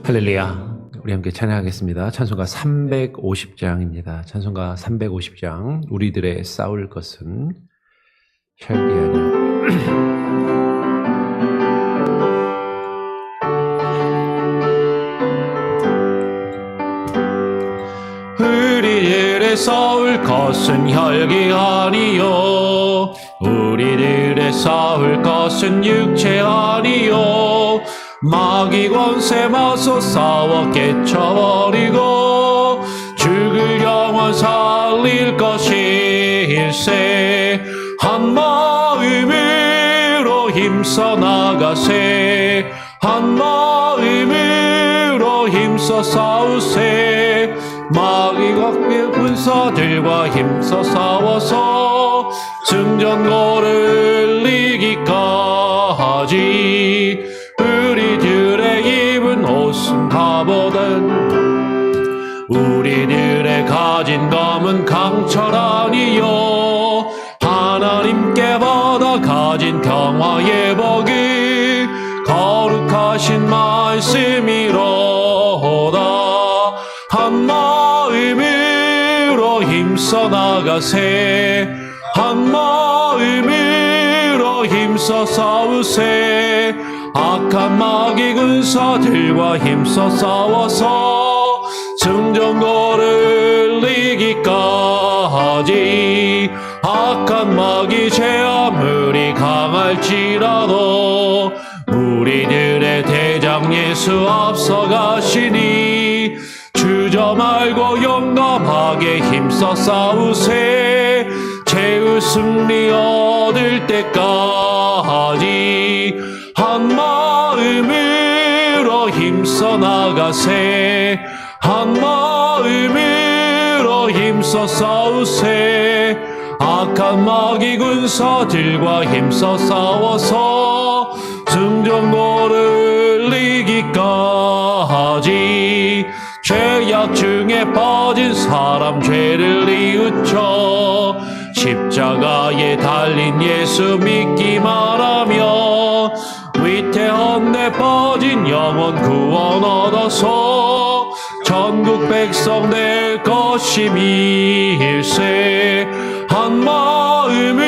할렐루야. 우리 함께 찬양하겠습니다. 찬송가 350장입니다. 찬송가 350장. 우리들의 싸울 것은 혈기 아니요. 우리들의 싸울 것은 혈기 아니요. 우리들의 싸울 것은 육체 아니요. 마귀 권세 맞서 싸워 깨쳐버리고 죽을 영혼 살릴 것일세. 한 마음으로 힘써 나가세. 한 마음으로 힘써 싸우세. 마귀와 군사들과 힘써 싸워서 승전거를 이기까지 우리들의 입은 옷은 갑옷은 우리들의 가진 검은 강철 아니요. 하나님께 받아 가진 평화의 복이 거룩하신 말씀이로다. 한 마음으로 힘써 나가세. 한 마음으로 힘써 싸우세. 악한 마귀 군사들과 힘써 싸워서 승전거를 이기까지. 악한 마귀 죄 아무리 강할지라도 우리들의 대장 예수 앞서가시니 주저 말고 용감하게 힘써 싸우세. 최후 승리 얻을 때까지 한 마음으로 힘써 나가세. 한 마음으로 힘써 싸우세. 악한 마귀 군사들과 힘써 싸워서 승전거를 이기까지. 죄악 중에 빠진 사람 죄를 뉘우쳐 십자가에 달린 예수 믿기만 하며 위태한 데 빠진 영혼 구원 얻어서 전국 백성 될 것임일세. 한 마음으로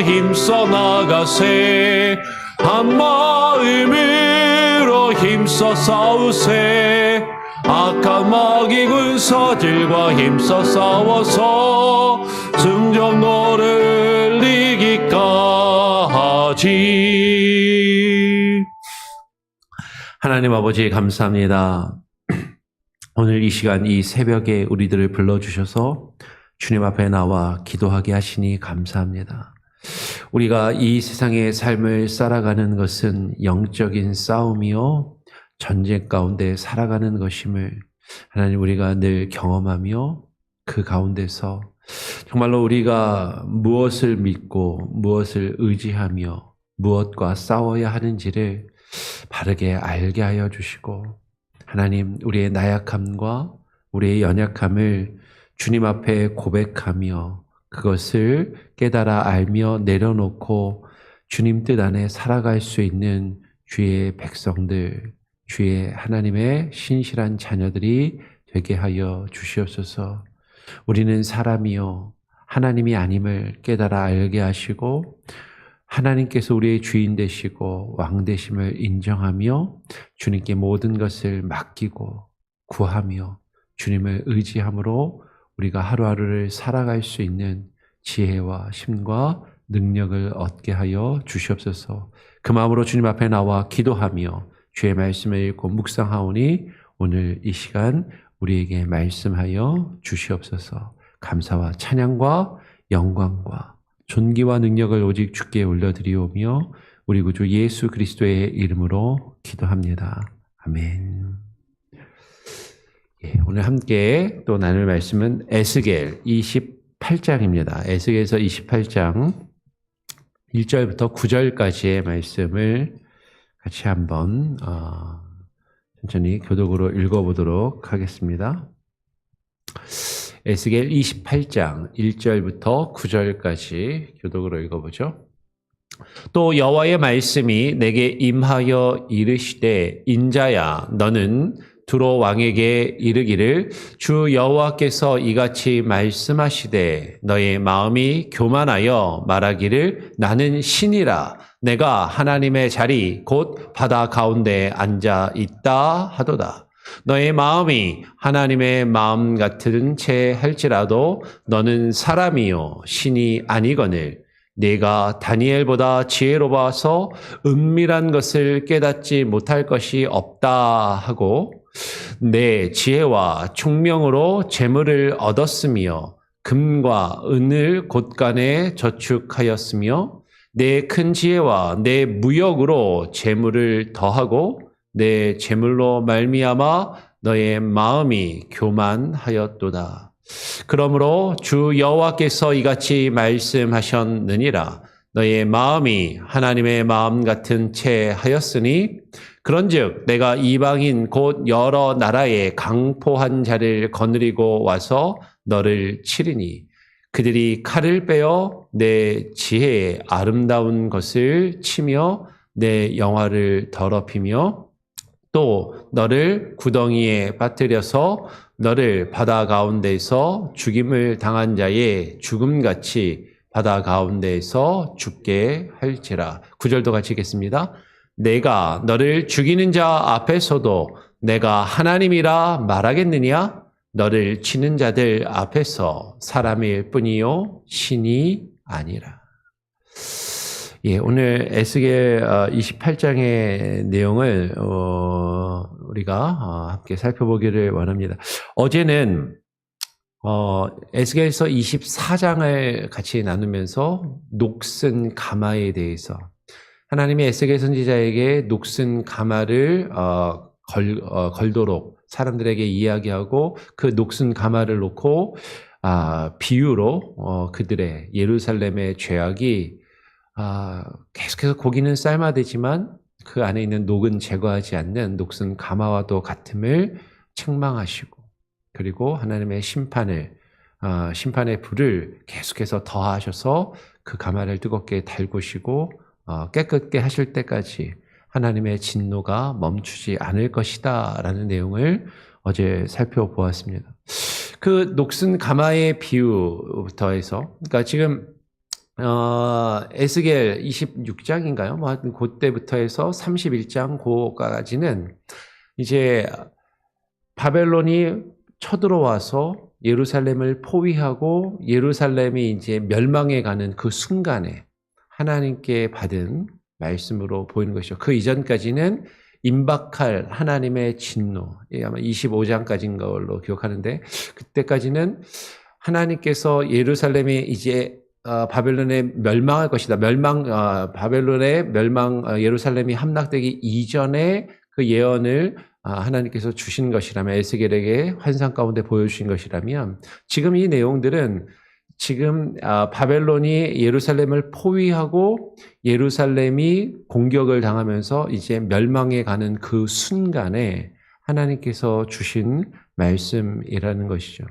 힘써 나가세. 한 마음으로 힘써 싸우세. 악한 마귀 군사들과 힘써 싸워서 승전거를 이기까지. 하나님 아버지 감사합니다. 오늘 이 시간 이 새벽에 우리들을 불러주셔서 주님 앞에 나와 기도하게 하시니 감사합니다. 우리가 이 세상의 삶을 살아가는 것은 영적인 싸움이요 전쟁 가운데 살아가는 것임을 하나님 우리가 늘 경험하며 그 가운데서 정말로 우리가 무엇을 믿고 무엇을 의지하며 무엇과 싸워야 하는지를 바르게 알게 하여 주시고 하나님 우리의 나약함과 우리의 연약함을 주님 앞에 고백하며 그것을 깨달아 알며 내려놓고 주님 뜻 안에 살아갈 수 있는 주의 백성들, 주의 하나님의 신실한 자녀들이 되게 하여 주시옵소서. 우리는 사람이요 하나님이 아님을 깨달아 알게 하시고 하나님께서 우리의 주인 되시고 왕 되심을 인정하며 주님께 모든 것을 맡기고 구하며 주님을 의지함으로 우리가 하루하루를 살아갈 수 있는 지혜와 힘과 능력을 얻게 하여 주시옵소서. 그 마음으로 주님 앞에 나와 기도하며 주의 말씀을 읽고 묵상하오니 오늘 이 시간 우리에게 말씀하여 주시옵소서. 감사와 찬양과 영광과 존귀와 능력을 오직 주께 올려드리오며 우리 구주 예수 그리스도의 이름으로 기도합니다. 아멘. 오늘 함께 또 나눌 말씀은 에스겔 28장입니다. 에스겔에서 28장 1절부터 9절까지의 말씀을 같이 한번 천천히 교독으로 읽어보도록 하겠습니다. 에스겔 28장 1절부터 9절까지 교독으로 읽어보죠. 또 여호와의 말씀이 내게 임하여 이르시되 인자야 너는 두로 왕에게 이르기를 주 여호와께서 이같이 말씀하시되 너의 마음이 교만하여 말하기를 나는 신이라 내가 하나님의 자리 곧 바다 가운데 앉아 있다 하도다. 너의 마음이 하나님의 마음 같은 채 할지라도 너는 사람이요 신이 아니거늘 네가 다니엘보다 지혜로워서 은밀한 것을 깨닫지 못할 것이 없다 하고 내 지혜와 총명으로 재물을 얻었으며 금과 은을 곳간에 저축하였으며 내 큰 지혜와 내 무역으로 재물을 더하고 내 재물로 말미암아 너의 마음이 교만하였도다. 그러므로 주 여호와께서 이같이 말씀하셨느니라. 너의 마음이 하나님의 마음 같은 채 하였으니 그런즉 내가 이방인 곧 여러 나라의 강포한 자를 거느리고 와서 너를 치리니 그들이 칼을 빼어 내 지혜의 아름다운 것을 치며 내 영화를 더럽히며 또 너를 구덩이에 빠뜨려서 너를 바다 가운데에서 죽임을 당한 자의 죽음같이 바다 가운데에서 죽게 할지라. 9절도 같이 읽겠습니다. 내가 너를 죽이는 자 앞에서도 내가 하나님이라 말하겠느냐? 너를 치는 자들 앞에서 사람일 뿐이요 신이 아니라. 예, 오늘 에스겔 28장의 내용을 우리가 함께 살펴보기를 원합니다. 어제는 에스겔서 24장을 같이 나누면서 녹슨 가마에 대해서 하나님이 에스겔 선지자에게 녹슨 가마를 걸도록 사람들에게 이야기하고 그 녹슨 가마를 놓고 비유로 그들의 예루살렘의 죄악이 계속해서 고기는 삶아되지만 그 안에 있는 녹은 제거하지 않는 녹슨 가마와도 같음을 책망하시고 그리고 하나님의 심판의 불을 계속해서 더하셔서 그 가마를 뜨겁게 달구시고 깨끗게 하실 때까지 하나님의 진노가 멈추지 않을 것이다 라는 내용을 어제 살펴보았습니다. 그 녹슨 가마의 비유부터 해서 그러니까 지금 에스겔 26장인가요? 뭐 하여튼 그때부터 해서 31장 고까지는 이제 바벨론이 쳐들어와서 예루살렘을 포위하고 예루살렘이 이제 멸망해 가는 그 순간에 하나님께 받은 말씀으로 보이는 것이죠. 그 이전까지는 임박할 하나님의 진노, 아마 25장까지인 걸로 기억하는데 그때까지는 하나님께서 예루살렘이 이제 바벨론에 멸망할 것이다. 바벨론의 멸망, 예루살렘이 함락되기 이전에 그 예언을 하나님께서 주신 것이라면 에스겔에게 환상 가운데 보여주신 것이라면 지금 이 내용들은 지금 바벨론이 예루살렘을 포위하고 예루살렘이 공격을 당하면서 이제 멸망해 가는 그 순간에 하나님께서 주신 말씀이라는 것이죠.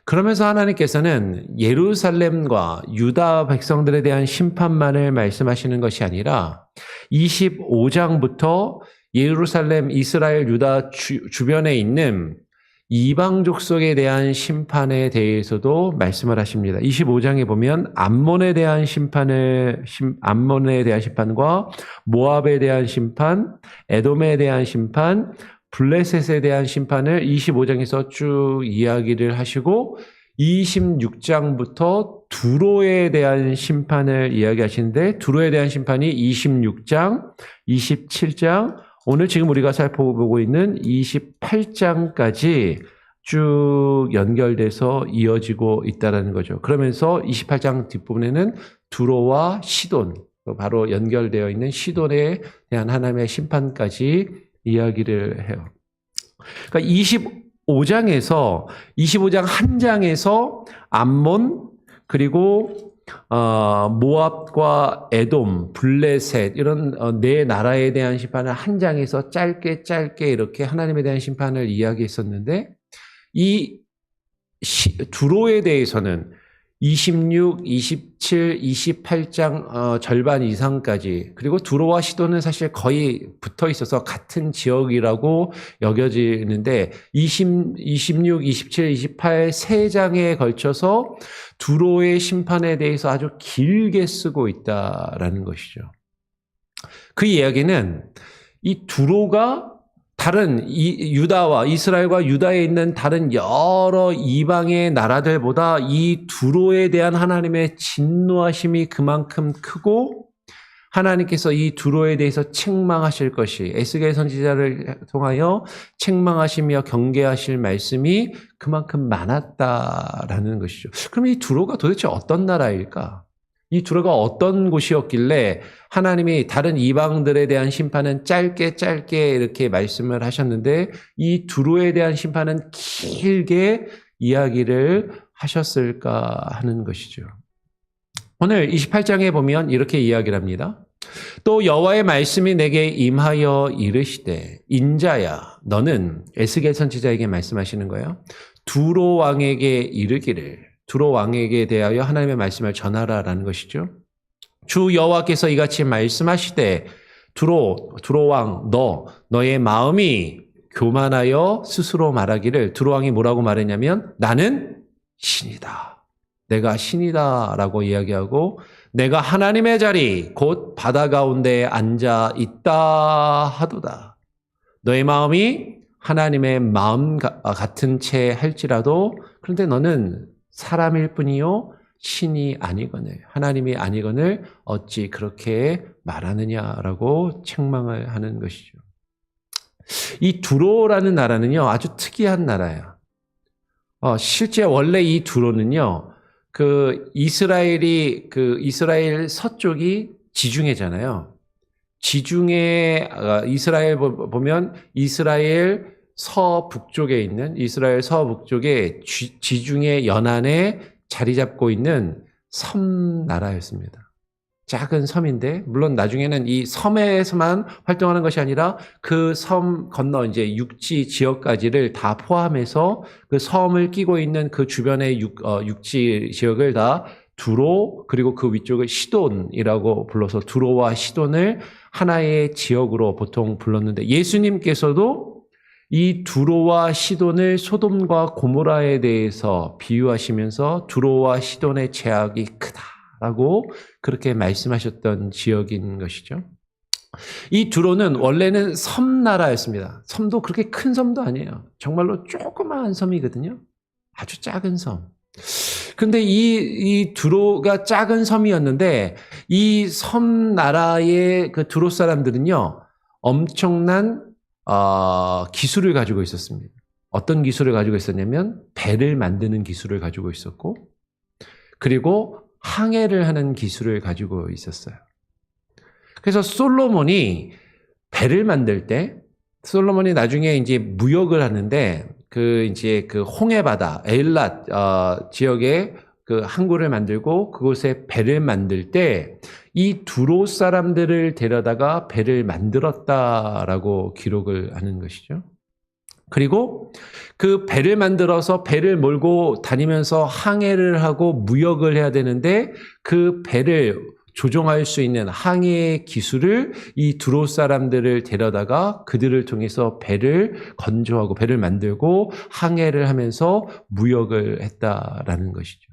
그러면서 하나님께서는 예루살렘과 유다 백성들에 대한 심판만을 말씀하시는 것이 아니라 25장부터 예루살렘, 이스라엘, 유다 주변에 있는 이방 족속에 대한 심판에 대해서도 말씀을 하십니다. 25장에 보면 암몬에 대한 심판과 모압에 대한 심판, 에돔에 대한 심판, 블레셋에 대한 심판을 25장에서 쭉 이야기를 하시고 26장부터 두로에 대한 심판을 이야기하시는데 두로에 대한 심판이 26장, 27장, 오늘 지금 우리가 살펴보고 있는 28장까지 쭉 연결돼서 이어지고 있다는 거죠. 그러면서 28장 뒷부분에는 두로와 시돈, 바로 연결되어 있는 시돈에 대한 하나님의 심판까지 이야기를 해요. 그러니까 25장 한 장에서 암몬 그리고 모압과 에돔, 블레셋 이런 네 나라에 대한 심판을 한 장에서 짧게 이렇게 하나님에 대한 심판을 이야기했었는데 이 두로에 대해서는 26, 27, 28장 절반 이상까지, 그리고 두로와 시돈은 사실 거의 붙어 있어서 같은 지역이라고 여겨지는데 26, 27, 28 세 장에 걸쳐서 두로의 심판에 대해서 아주 길게 쓰고 있다라는 것이죠. 그 이야기는 이 두로가 다른 유다와 이스라엘과 유다에 있는 다른 여러 이방의 나라들보다 이 두로에 대한 하나님의 진노하심이 그만큼 크고 하나님께서 이 두로에 대해서 책망하실 것이 에스겔 선지자를 통하여 책망하시며 경계하실 말씀이 그만큼 많았다라는 것이죠. 그럼 이 두로가 도대체 어떤 나라일까? 이 두로가 어떤 곳이었길래 하나님이 다른 이방들에 대한 심판은 짧게 이렇게 말씀을 하셨는데 이 두로에 대한 심판은 길게 이야기를 하셨을까 하는 것이죠. 오늘 28장에 보면 이렇게 이야기를 합니다. 또 여호와의 말씀이 내게 임하여 이르시되 인자야 너는 에스겔 선지자에게 말씀하시는 거예요. 두로 왕에게 이르기를 두로 왕에게 대하여 하나님의 말씀을 전하라라는 것이죠. 주 여호와께서 이같이 말씀하시되 두로 왕 너의 마음이 교만하여 스스로 말하기를 두로 왕이 뭐라고 말했냐면 나는 신이다. 내가 신이다라고 이야기하고 내가 하나님의 자리 곧 바다 가운데 앉아 있다 하도다. 너의 마음이 하나님의 마음 같은 채 할지라도 그런데 너는 사람일 뿐이요 신이 아니거늘 하나님이 아니거늘 어찌 그렇게 말하느냐라고 책망을 하는 것이죠. 이 두로라는 나라는요 아주 특이한 나라예요. 실제 원래 이 두로는요 이스라엘 서쪽이 지중해잖아요. 지중해 이스라엘 보면 이스라엘 서북쪽에 있는 이스라엘 서북쪽에 지중해 연안에 자리 잡고 있는 섬 나라였습니다. 작은 섬인데 물론 나중에는 이 섬에서만 활동하는 것이 아니라 그 섬 건너 이제 육지 지역까지를 다 포함해서 그 섬을 끼고 있는 그 주변의 육지 지역을 다 두로 그리고 그 위쪽을 시돈이라고 불러서 두로와 시돈을 하나의 지역으로 보통 불렀는데 예수님께서도 이 두로와 시돈을 소돔과 고모라에 대해서 비유하시면서 두로와 시돈의 죄악이 크다라고 그렇게 말씀하셨던 지역인 것이죠. 이 두로는 원래는 섬나라였습니다. 섬도 그렇게 큰 섬도 아니에요. 정말로 조그마한 섬이거든요. 아주 작은 섬. 근데 이 두로가 작은 섬이었는데 이 섬나라의 그 두로 사람들은요 엄청난 기술을 가지고 있었습니다. 어떤 기술을 가지고 있었냐면 배를 만드는 기술을 가지고 있었고 그리고 항해를 하는 기술을 가지고 있었어요. 그래서 솔로몬이 배를 만들 때 솔로몬이 나중에 이제 무역을 하는데 그 홍해바다 에일랏 지역에 그 항구를 만들고 그곳에 배를 만들 때 이 두로 사람들을 데려다가 배를 만들었다라고 기록을 하는 것이죠. 그리고 그 배를 만들어서 배를 몰고 다니면서 항해를 하고 무역을 해야 되는데 그 배를 조종할 수 있는 항해 기술을 이 두로 사람들을 데려다가 그들을 통해서 배를 건조하고 배를 만들고 항해를 하면서 무역을 했다라는 것이죠.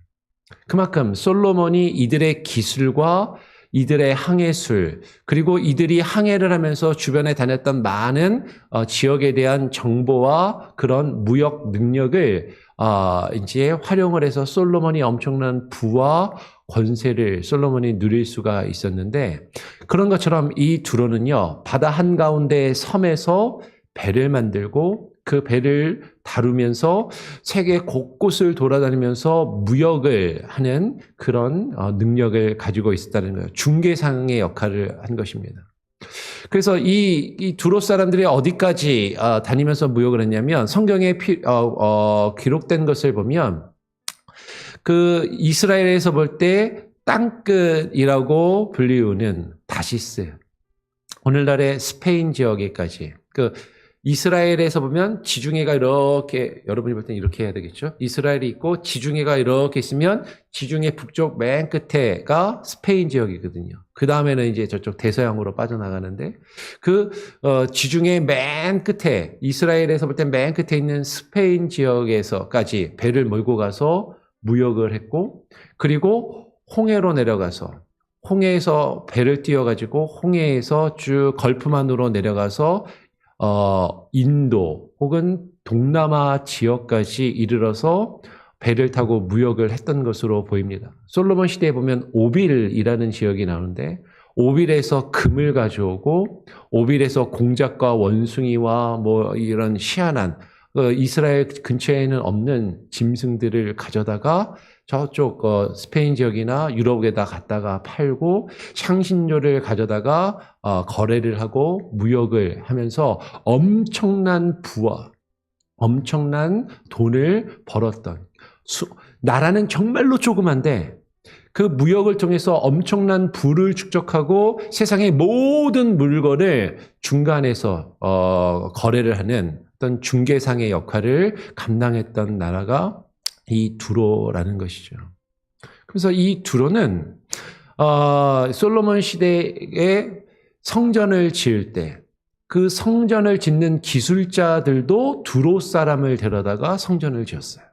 그만큼 솔로몬이 이들의 기술과 이들의 항해술 그리고 이들이 항해를 하면서 주변에 다녔던 많은 지역에 대한 정보와 그런 무역 능력을 이제 활용을 해서 솔로몬이 엄청난 부와 권세를 솔로몬이 누릴 수가 있었는데 그런 것처럼 이 두로는요 바다 한가운데 섬에서 배를 만들고 그 배를 다루면서 세계 곳곳을 돌아다니면서 무역을 하는 그런 능력을 가지고 있었다는 거예요. 중개상의 역할을 한 것입니다. 그래서 이 두로 사람들이 어디까지 다니면서 무역을 했냐면 성경에 기록된 것을 보면 그 이스라엘에서 볼 때 땅끝이라고 불리우는 다시스 오늘날의 스페인 지역에까지 이스라엘에서 보면 지중해가 이렇게, 여러분이 볼 때는 이렇게 해야 되겠죠? 이스라엘이 있고 지중해가 이렇게 있으면 지중해 북쪽 맨 끝에가 스페인 지역이거든요. 그 다음에는 이제 저쪽 대서양으로 빠져나가는데 지중해 맨 끝에, 이스라엘에서 볼 때 맨 끝에 있는 스페인 지역에서까지 배를 몰고 가서 무역을 했고, 그리고 홍해로 내려가서, 홍해에서 배를 띄워가지고 홍해에서 쭉 걸프만으로 내려가서 인도 혹은 동남아 지역까지 이르러서 배를 타고 무역을 했던 것으로 보입니다. 솔로몬 시대에 보면 오빌이라는 지역이 나오는데, 오빌에서 금을 가져오고, 오빌에서 공작과 원숭이와 뭐 이런 희한한 이스라엘 근처에는 없는 짐승들을 가져다가 저쪽 스페인 지역이나 유럽에다 갖다가 팔고, 향신료를 가져다가 거래를 하고 무역을 하면서 엄청난 부와 엄청난 돈을 벌었던, 나라는 정말로 조그만데 그 무역을 통해서 엄청난 부를 축적하고 세상의 모든 물건을 중간에서 거래를 하는 어떤 중개상의 역할을 감당했던 나라가 이 두로라는 것이죠. 그래서 이 두로는 솔로몬 시대에 성전을 지을 때 그 성전을 짓는 기술자들도 두로 사람을 데려다가 성전을 지었어요.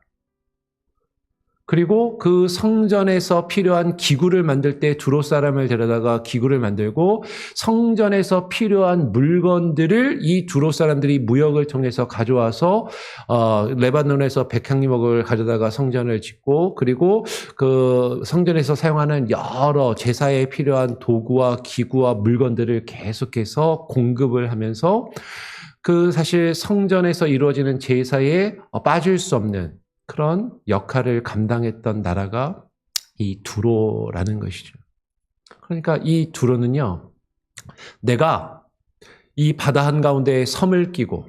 그리고 그 성전에서 필요한 기구를 만들 때 두로 사람을 데려다가 기구를 만들고, 성전에서 필요한 물건들을 이 두로 사람들이 무역을 통해서 가져와서 레바논에서 백향목을 가져다가 성전을 짓고, 그리고 그 성전에서 사용하는 여러 제사에 필요한 도구와 기구와 물건들을 계속해서 공급을 하면서 사실 성전에서 이루어지는 제사에 빠질 수 없는 그런 역할을 감당했던 나라가 이 두로라는 것이죠. 그러니까 이 두로는요, 내가 이 바다 한가운데에 섬을 끼고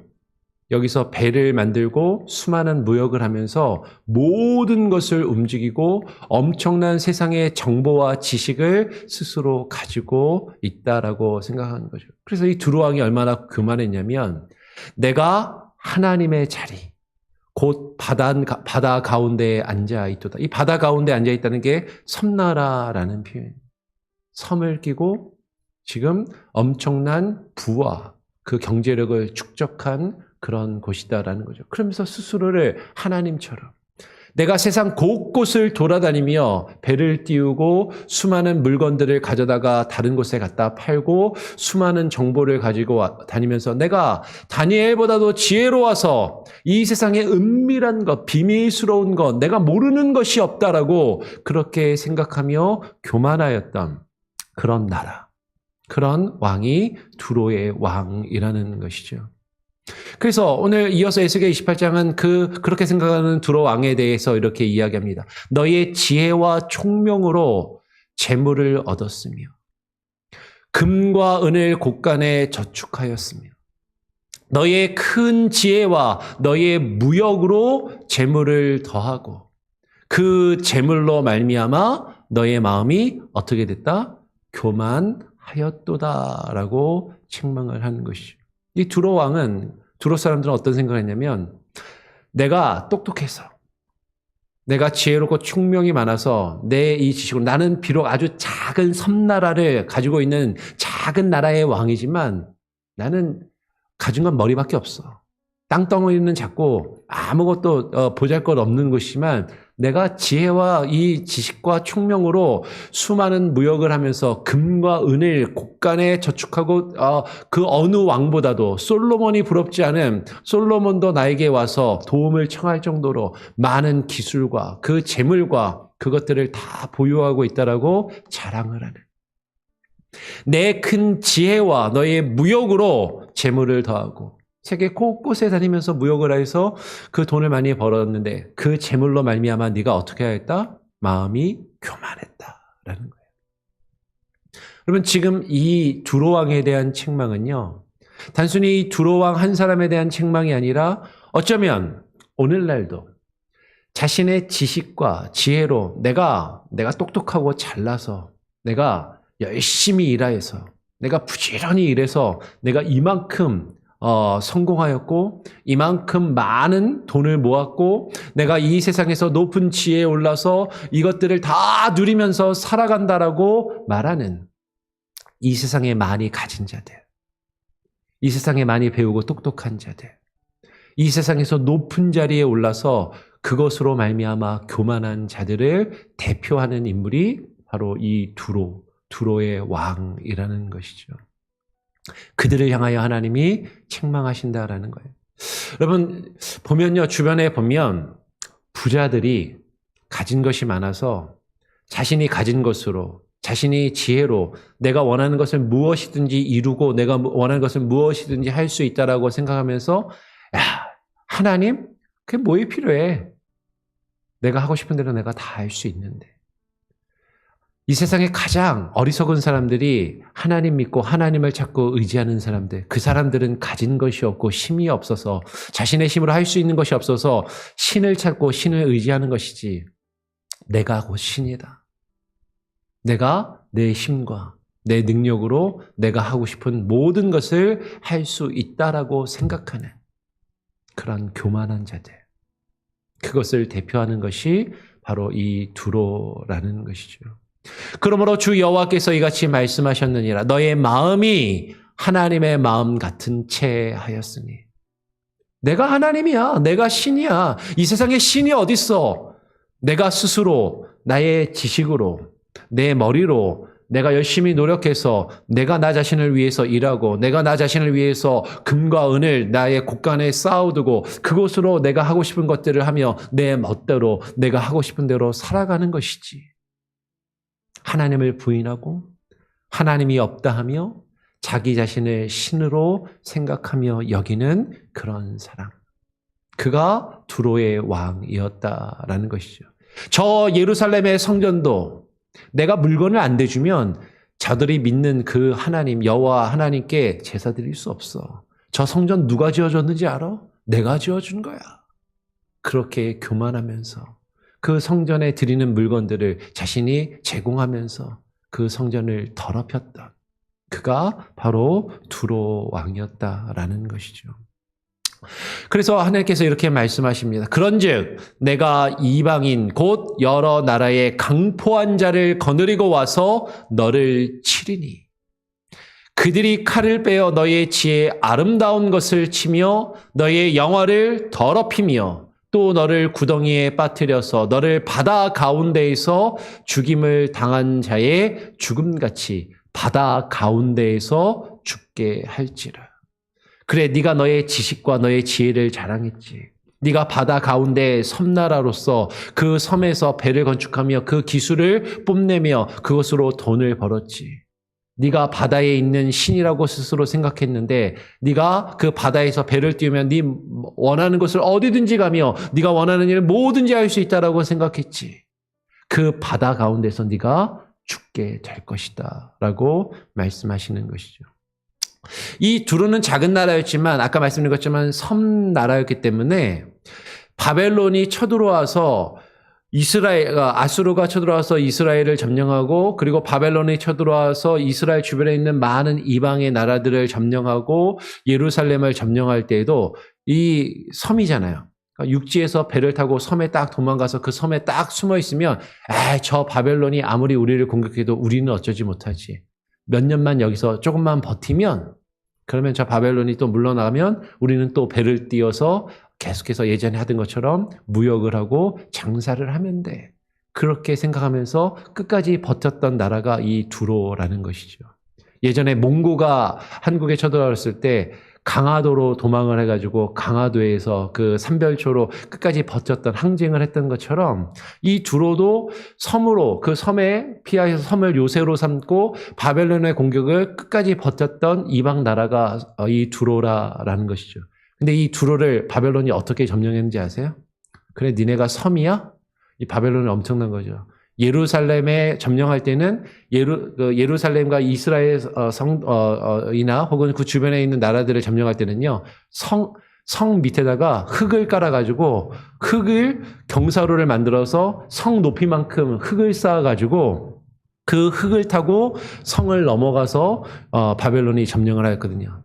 여기서 배를 만들고 수많은 무역을 하면서 모든 것을 움직이고 엄청난 세상의 정보와 지식을 스스로 가지고 있다라고 생각하는 거죠. 그래서 이 두로 왕이 얼마나 교만했냐면, 내가 하나님의 자리, 곧 바다 가운데에 앉아 있도다. 이 바다 가운데 앉아 있다는 게 섬나라라는 표현입니다. 섬을 끼고 지금 엄청난 부와 그 경제력을 축적한 그런 곳이다라는 거죠. 그러면서 스스로를 하나님처럼, 내가 세상 곳곳을 돌아다니며 배를 띄우고 수많은 물건들을 가져다가 다른 곳에 갖다 팔고 수많은 정보를 가지고 다니면서 내가 다니엘보다도 지혜로워서 이 세상의 은밀한 것, 비밀스러운 것, 내가 모르는 것이 없다라고 그렇게 생각하며 교만하였던 그런 나라, 그런 왕이 두로의 왕이라는 것이죠. 그래서 오늘 이어서 에스겔 28장은 그렇게 생각하는 두로 왕에 대해서 이렇게 이야기합니다. 너의 지혜와 총명으로 재물을 얻었으며 금과 은을 곳간에 저축하였으며 너의 큰 지혜와 너의 무역으로 재물을 더하고 그 재물로 말미암아 너의 마음이 어떻게 됐다? 교만하였도다라고 책망을 하는 것이죠. 이 두로 왕은, 두로 사람들은 어떤 생각을 했냐면, 내가 똑똑해서, 내가 지혜롭고 총명이 많아서 내 이 지식으로, 나는 비록 아주 작은 섬나라를 가지고 있는 작은 나라의 왕이지만 나는 가진 건 머리밖에 없어. 땅덩어리는 작고 아무것도 보잘것 없는 것이지만 내가 지혜와 이 지식과 총명으로 수많은 무역을 하면서 금과 은을 곳간에 저축하고 그 어느 왕보다도 솔로몬이 부럽지 않은, 솔로몬도 나에게 와서 도움을 청할 정도로 많은 기술과 그 재물과 그것들을 다 보유하고 있다라고 자랑을 하는, 내 큰 지혜와 너의 무역으로 재물을 더하고 세계 곳곳에 다니면서 무역을 해서 그 돈을 많이 벌었는데 그 재물로 말미암아 네가 어떻게 하였다? 마음이 교만했다라는 거예요. 여러분, 지금 이 두로 왕에 대한 책망은요, 단순히 이 두로 왕 한 사람에 대한 책망이 아니라 어쩌면 오늘날도 자신의 지식과 지혜로 내가 똑똑하고 잘나서, 내가 열심히 일해서, 내가 부지런히 일해서 내가 이만큼 성공하였고 이만큼 많은 돈을 모았고 내가 이 세상에서 높은 지혜에 올라서 이것들을 다 누리면서 살아간다라고 말하는 이 세상에 많이 가진 자들, 이 세상에 많이 배우고 똑똑한 자들, 이 세상에서 높은 자리에 올라서 그것으로 말미암아 교만한 자들을 대표하는 인물이 바로 이 두로의 왕이라는 것이죠. 그들을 향하여 하나님이 책망하신다라는 거예요. 여러분 보면요, 주변에 보면 부자들이 가진 것이 많아서 자신이 가진 것으로, 자신이 지혜로 내가 원하는 것을 무엇이든지 이루고 내가 원하는 것을 무엇이든지 할 수 있다라고 생각하면서 야, 하나님 그게 뭐에 필요해? 내가 하고 싶은 대로 내가 다 할 수 있는데. 이 세상에 가장 어리석은 사람들이 하나님 믿고 하나님을 찾고 의지하는 사람들, 그 사람들은 가진 것이 없고 힘이 없어서 자신의 힘으로 할 수 있는 것이 없어서 신을 찾고 신을 의지하는 것이지, 내가 곧 신이다. 내가 내 힘과 내 능력으로 내가 하고 싶은 모든 것을 할 수 있다라고 생각하는 그런 교만한 자들, 그것을 대표하는 것이 바로 이 두로라는 것이죠. 그러므로 주 여호와께서 이같이 말씀하셨느니라. 너의 마음이 하나님의 마음 같은 채 하였으니. 내가 하나님이야. 내가 신이야. 이 세상에 신이 어딨어? 내가 스스로 나의 지식으로, 내 머리로 내가 열심히 노력해서 내가 나 자신을 위해서 일하고 내가 나 자신을 위해서 금과 은을 나의 곳간에 쌓아두고 그것으로 내가 하고 싶은 것들을 하며 내 멋대로 내가 하고 싶은 대로 살아가는 것이지. 하나님을 부인하고 하나님이 없다 하며 자기 자신을 신으로 생각하며 여기는 그런 사람. 그가 두로의 왕이었다라는 것이죠. 저 예루살렘의 성전도 내가 물건을 안 대주면 저들이 믿는 그 하나님, 여호와 하나님께 제사 드릴 수 없어. 저 성전 누가 지어줬는지 알아? 내가 지어준 거야. 그렇게 교만하면서 그 성전에 드리는 물건들을 자신이 제공하면서 그 성전을 더럽혔던 그가 바로 두로 왕이었다라는 것이죠. 그래서 하나님께서 이렇게 말씀하십니다. 그런즉 내가 이방인 곧 여러 나라의 강포한 자를 거느리고 와서 너를 치리니 그들이 칼을 빼어 너의 지혜의 아름다운 것을 치며 너의 영화를 더럽히며 또 너를 구덩이에 빠뜨려서 너를 바다 가운데에서 죽임을 당한 자의 죽음같이 바다 가운데에서 죽게 할지라. 그래, 네가 너의 지식과 너의 지혜를 자랑했지. 네가 바다 가운데 섬나라로서 그 섬에서 배를 건축하며 그 기술을 뽐내며 그것으로 돈을 벌었지. 네가 바다에 있는 신이라고 스스로 생각했는데 네가 그 바다에서 배를 띄우면 네 원하는 것을 어디든지 가며 네가 원하는 일을 뭐든지 할 수 있다라고 생각했지. 그 바다 가운데서 네가 죽게 될 것이다 라고 말씀하시는 것이죠. 이 두로는 작은 나라였지만 아까 말씀드린 것처럼 섬나라였기 때문에 바벨론이 쳐들어와서 아수르가 쳐들어와서 이스라엘을 점령하고 그리고 바벨론이 쳐들어와서 이스라엘 주변에 있는 많은 이방의 나라들을 점령하고 예루살렘을 점령할 때에도 이 섬이잖아요. 그러니까 육지에서 배를 타고 섬에 딱 도망가서 그 섬에 딱 숨어 있으면 저 바벨론이 아무리 우리를 공격해도 우리는 어쩌지 못하지. 몇 년만 여기서 조금만 버티면 그러면 저 바벨론이 또 물러나면 우리는 또 배를 띄워서 계속해서 예전에 하던 것처럼 무역을 하고 장사를 하면 돼. 그렇게 생각하면서 끝까지 버텼던 나라가 이 두로라는 것이죠. 예전에 몽고가 한국에 쳐들어왔을 때 강화도로 도망을 해가지고 강화도에서 그 삼별초로 끝까지 버텼던 항쟁을 했던 것처럼 이 두로도 섬으로 그 섬에 피하여서 섬을 요새로 삼고 바벨론의 공격을 끝까지 버텼던 이방 나라가 이 두로라는 것이죠. 근데 이 두로를 바벨론이 어떻게 점령했는지 아세요? 그래, 니네가 섬이야? 이 바벨론은 엄청난 거죠. 예루살렘에 점령할 때는 예루살렘과 이스라엘 이나 혹은 그 주변에 있는 나라들을 점령할 때는요, 성 밑에다가 흙을 깔아가지고 흙을 경사로를 만들어서 성 높이만큼 흙을 쌓아가지고 그 흙을 타고 성을 넘어가서 바벨론이 점령을 하였거든요.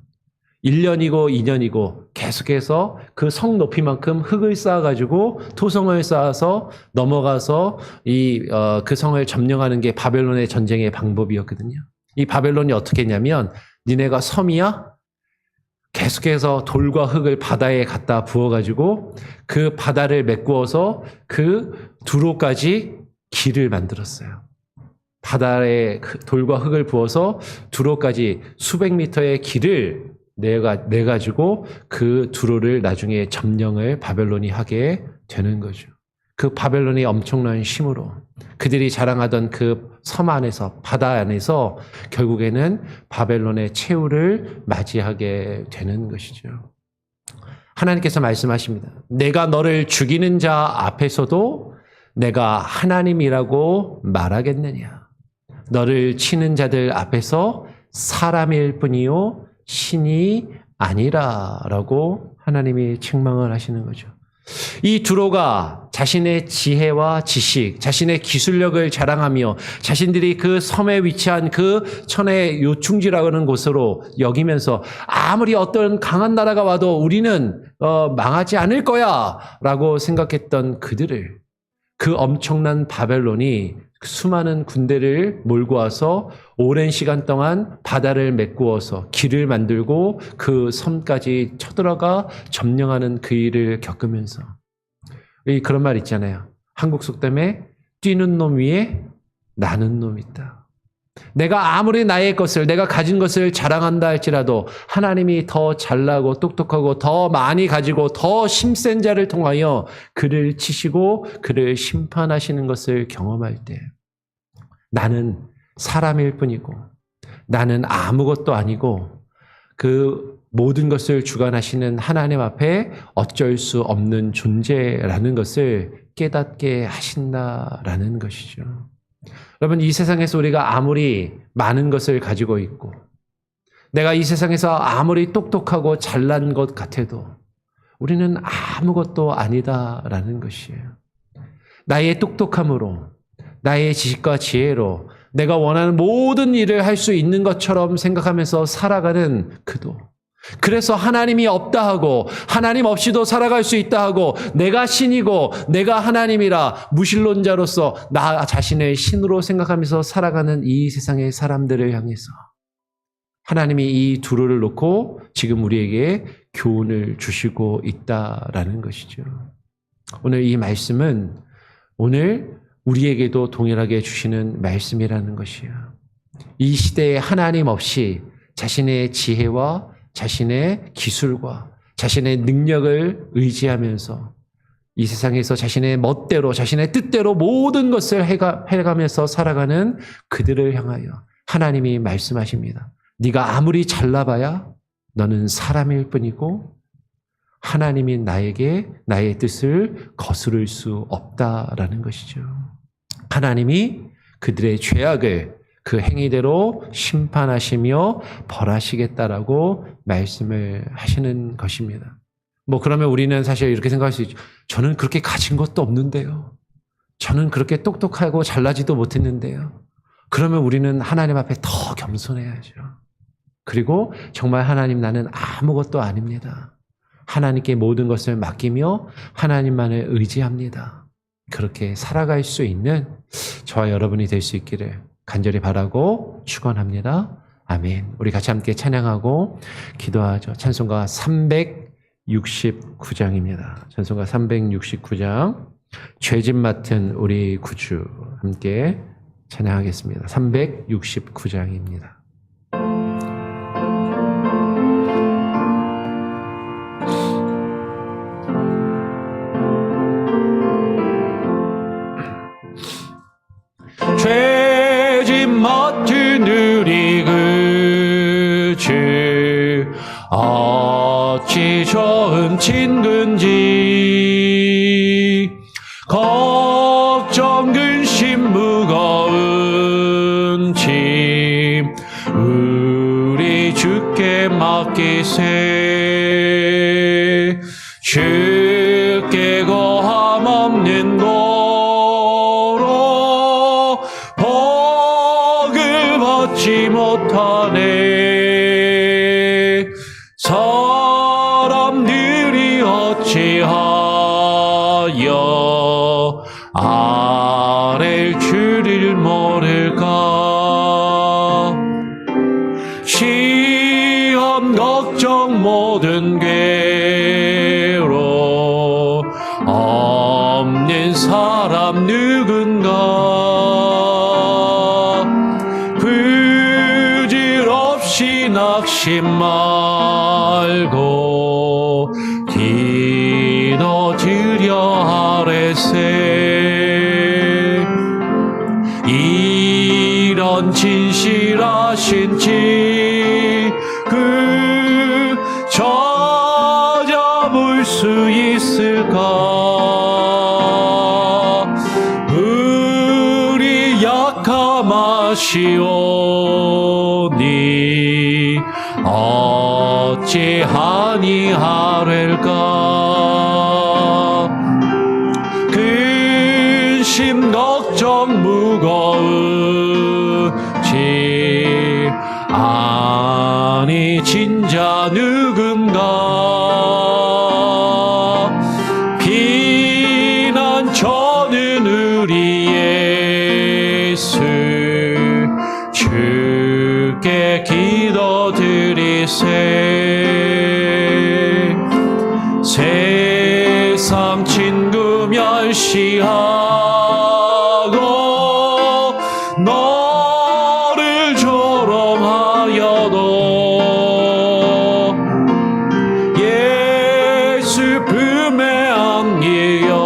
1년이고 2년이고 계속해서 그 성 높이만큼 흙을 쌓아가지고 토성을 쌓아서 넘어가서 그 성을 점령하는 게 바벨론의 전쟁의 방법이었거든요. 이 바벨론이 어떻게 했냐면 니네가 섬이야? 계속해서 돌과 흙을 바다에 갖다 부어가지고 그 바다를 메꾸어서 그 두로까지 길을 만들었어요. 바다에 돌과 흙을 부어서 두로까지 수백 미터의 길을 내가지고 그 두로를 나중에 점령을 바벨론이 하게 되는 거죠. 그 바벨론이 엄청난 힘으로 그들이 자랑하던 그 섬 안에서 바다 안에서 결국에는 바벨론의 최후를 맞이하게 되는 것이죠. 하나님께서 말씀하십니다. 내가 너를 죽이는 자 앞에서도 내가 하나님이라고 말하겠느냐. 너를 치는 자들 앞에서 사람일 뿐이요 신이 아니라 라고 하나님이 책망을 하시는 거죠. 이 두로가 자신의 지혜와 지식, 자신의 기술력을 자랑하며 자신들이 그 섬에 위치한 그 천의 요충지라고 하는 곳으로 여기면서 아무리 어떤 강한 나라가 와도 우리는 망하지 않을 거야 라고 생각했던 그들을 그 엄청난 바벨론이 수많은 군대를 몰고 와서 오랜 시간 동안 바다를 메꾸어서 길을 만들고 그 섬까지 쳐들어가 점령하는 그 일을 겪으면서 그런 말 있잖아요. 한국 속담에 뛰는 놈 위에 나는 놈 있다. 내가 아무리 나의 것을 내가 가진 것을 자랑한다 할지라도 하나님이 더 잘나고 똑똑하고 더 많이 가지고 더 힘센 자를 통하여 그를 치시고 그를 심판하시는 것을 경험할 때 나는 사람일 뿐이고 나는 아무것도 아니고 그 모든 것을 주관하시는 하나님 앞에 어쩔 수 없는 존재라는 것을 깨닫게 하신다라는 것이죠. 여러분, 이 세상에서 우리가 아무리 많은 것을 가지고 있고 내가 이 세상에서 아무리 똑똑하고 잘난 것 같아도 우리는 아무것도 아니다라는 것이에요. 나의 똑똑함으로 나의 지식과 지혜로 내가 원하는 모든 일을 할 수 있는 것처럼 생각하면서 살아가는 그도 그래서 하나님이 없다 하고 하나님 없이도 살아갈 수 있다 하고 내가 신이고 내가 하나님이라 무신론자로서 나 자신을 신으로 생각하면서 살아가는 이 세상의 사람들을 향해서 하나님이 이 두루를 놓고 지금 우리에게 교훈을 주시고 있다라는 것이죠. 오늘 이 말씀은 오늘 우리에게도 동일하게 주시는 말씀이라는 것이에요. 이 시대에 하나님 없이 자신의 지혜와 자신의 기술과 자신의 능력을 의지하면서 이 세상에서 자신의 멋대로 자신의 뜻대로 모든 것을 해가면서 살아가는 그들을 향하여 하나님이 말씀하십니다. 네가 아무리 잘나봐야 너는 사람일 뿐이고 하나님이 나에게 나의 뜻을 거스를 수 없다라는 것이죠. 하나님이 그들의 죄악을 그 행위대로 심판하시며 벌하시겠다라고 말씀을 하시는 것입니다. 그러면 우리는 사실 이렇게 생각할 수 있죠. 저는 그렇게 가진 것도 없는데요. 저는 그렇게 똑똑하고 잘나지도 못했는데요. 그러면 우리는 하나님 앞에 더 겸손해야죠. 그리고 정말 하나님 나는 아무것도 아닙니다. 하나님께 모든 것을 맡기며 하나님만을 의지합니다. 그렇게 살아갈 수 있는 저와 여러분이 될 수 있기를 간절히 바라고 축원합니다. 아멘. 우리 같이 함께 찬양하고 기도하죠. 찬송가 369장입니다. 찬송가 369장 죄짐 맡은 우리 구주 함께 찬양하겠습니다. 369장입니다. 죄짐 맡은 우리 구주 어찌 좋은 친구인지 걱정 근심 무거운 짐 우리 주께 맡기세 주께 고함 없는 도로 복을 받지 못하네 시험 걱정 모든 괴로 없는 사람 누군가 부질없이 낙심 말고 기도드려 아뢰세 이런 진실하신 그 찾아볼 수 있을까 우리 약함하시오니 어찌 아니하렐까 근심 걱정 무거우지 아니 진자 누군가 비난 저는 우리 예수 주께 기도드리세 세상 친구 멸시하고 너를 조롱하여도 예수 품에 안기어서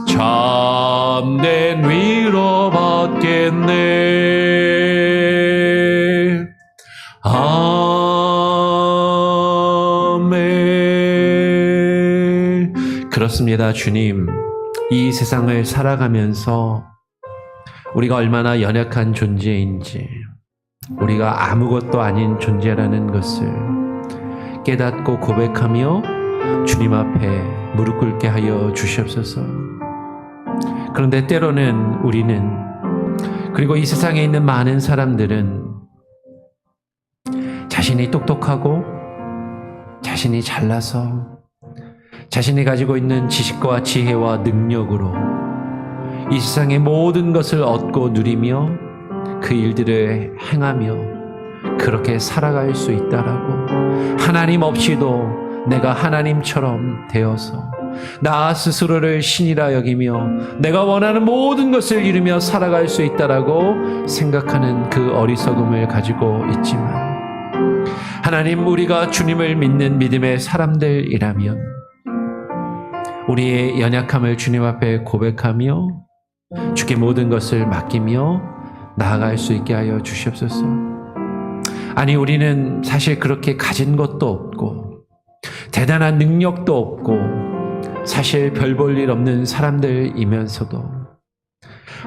참된 위로 받겠네. 아멘. 그렇습니다. 주님, 이 세상을 살아가면서 우리가 얼마나 연약한 존재인지, 우리가 아무것도 아닌 존재라는 것을 깨닫고 고백하며 주님 앞에 무릎 꿇게 하여 주시옵소서. 그런데 때로는 우리는, 그리고 이 세상에 있는 많은 사람들은 자신이 똑똑하고 자신이 잘나서 자신이 가지고 있는 지식과 지혜와 능력으로 이 세상의 모든 것을 얻고 누리며 그 일들을 행하며 그렇게 살아갈 수 있다라고, 하나님 없이도 내가 하나님처럼 되어서 나 스스로를 신이라 여기며 내가 원하는 모든 것을 이루며 살아갈 수 있다라고 생각하는 그 어리석음을 가지고 있지만, 하나님, 우리가 주님을 믿는 믿음의 사람들이라면 우리의 연약함을 주님 앞에 고백하며 주께 모든 것을 맡기며 나아갈 수 있게 하여 주시옵소서. 아니, 우리는 사실 그렇게 가진 것도 없고 대단한 능력도 없고 사실 별 볼 일 없는 사람들이면서도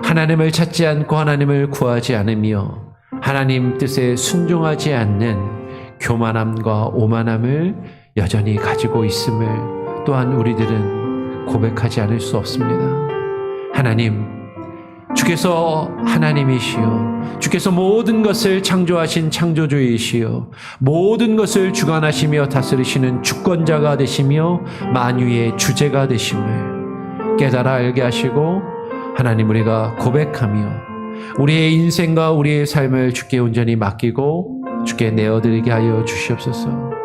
하나님을 찾지 않고 하나님을 구하지 않으며 하나님 뜻에 순종하지 않는 교만함과 오만함을 여전히 가지고 있음을 또한 우리들은 고백하지 않을 수 없습니다. 하나님, 주께서 하나님이시요 주께서 모든 것을 창조하신 창조주이시요 모든 것을 주관하시며 다스리시는 주권자가 되시며 만유의 주제가 되심을 깨달아 알게 하시고, 하나님, 우리가 고백하며 우리의 인생과 우리의 삶을 주께 온전히 맡기고 주께 내어드리게 하여 주시옵소서.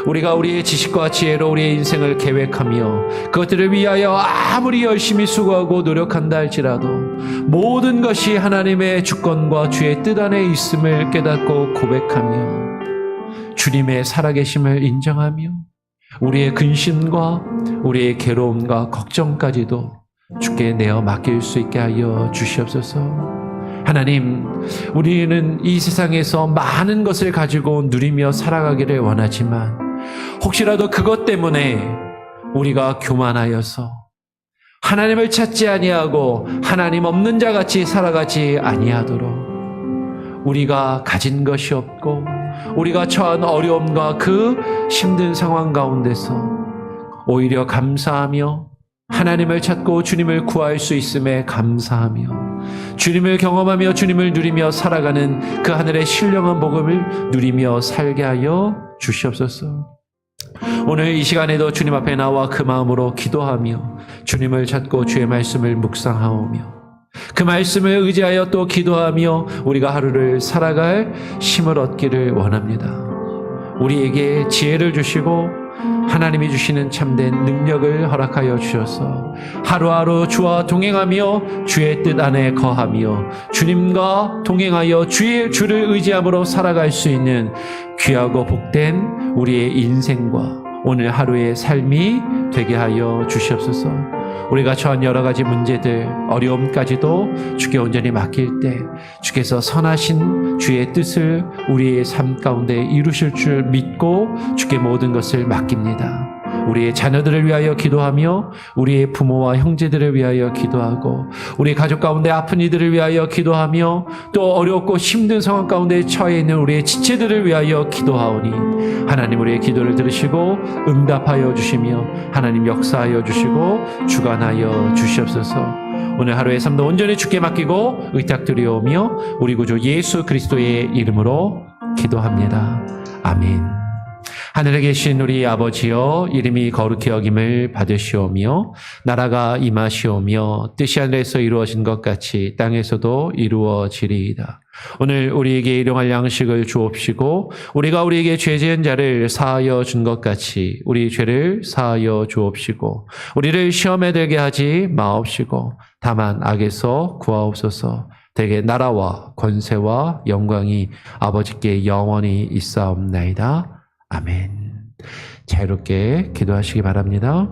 우리가 우리의 지식과 지혜로 우리의 인생을 계획하며 그것들을 위하여 아무리 열심히 수고하고 노력한다 할지라도 모든 것이 하나님의 주권과 주의 뜻 안에 있음을 깨닫고 고백하며 주님의 살아계심을 인정하며 우리의 근심과 우리의 괴로움과 걱정까지도 주께 내어 맡길 수 있게 하여 주시옵소서. 하나님, 우리는 이 세상에서 많은 것을 가지고 누리며 살아가기를 원하지만 혹시라도 그것 때문에 우리가 교만하여서 하나님을 찾지 아니하고 하나님 없는 자같이 살아가지 아니하도록, 우리가 가진 것이 없고 우리가 처한 어려움과 그 힘든 상황 가운데서 오히려 감사하며 하나님을 찾고 주님을 구할 수 있음에 감사하며 주님을 경험하며 주님을 누리며 살아가는 그 하늘의 신령한 복음을 누리며 살게 하여 주시옵소서. 오늘 이 시간에도 주님 앞에 나와 그 마음으로 기도하며 주님을 찾고 주의 말씀을 묵상하오며 그 말씀을 의지하여 또 기도하며 우리가 하루를 살아갈 힘을 얻기를 원합니다. 우리에게 지혜를 주시고 하나님이 주시는 참된 능력을 허락하여 주셔서 하루하루 주와 동행하며 주의 뜻 안에 거하며 주님과 동행하여 주를 의지함으로 살아갈 수 있는 귀하고 복된 우리의 인생과 오늘 하루의 삶이 되게 하여 주시옵소서. 우리가 처한 여러 가지 문제들, 어려움까지도 주께 온전히 맡길 때 주께서 선하신 주의 뜻을 우리의 삶 가운데 이루실 줄 믿고 주께 모든 것을 맡깁니다. 우리의 자녀들을 위하여 기도하며 우리의 부모와 형제들을 위하여 기도하고 우리 가족 가운데 아픈 이들을 위하여 기도하며 또 어렵고 힘든 상황 가운데 처해 있는 우리의 지체들을 위하여 기도하오니 하나님 우리의 기도를 들으시고 응답하여 주시며 하나님 역사하여 주시고 주관하여 주시옵소서. 오늘 하루의 삶도 온전히 주께 맡기고 의탁드리오며 우리 구주 예수 그리스도의 이름으로 기도합니다. 아멘. 하늘에 계신 우리 아버지여, 이름이 거룩히 여김을 받으시오며 나라가 임하시오며 뜻이 하늘에서 이루어진 것 같이 땅에서도 이루어지리이다. 오늘 우리에게 일용할 양식을 주옵시고 우리가 우리에게 죄 지은 자를 사하여 준 것 같이 우리 죄를 사하여 주옵시고 우리를 시험에 들게 하지 마옵시고 다만 악에서 구하옵소서. 대개 나라와 권세와 영광이 아버지께 영원히 있사옵나이다. 아멘. 자유롭게 기도하시기 바랍니다.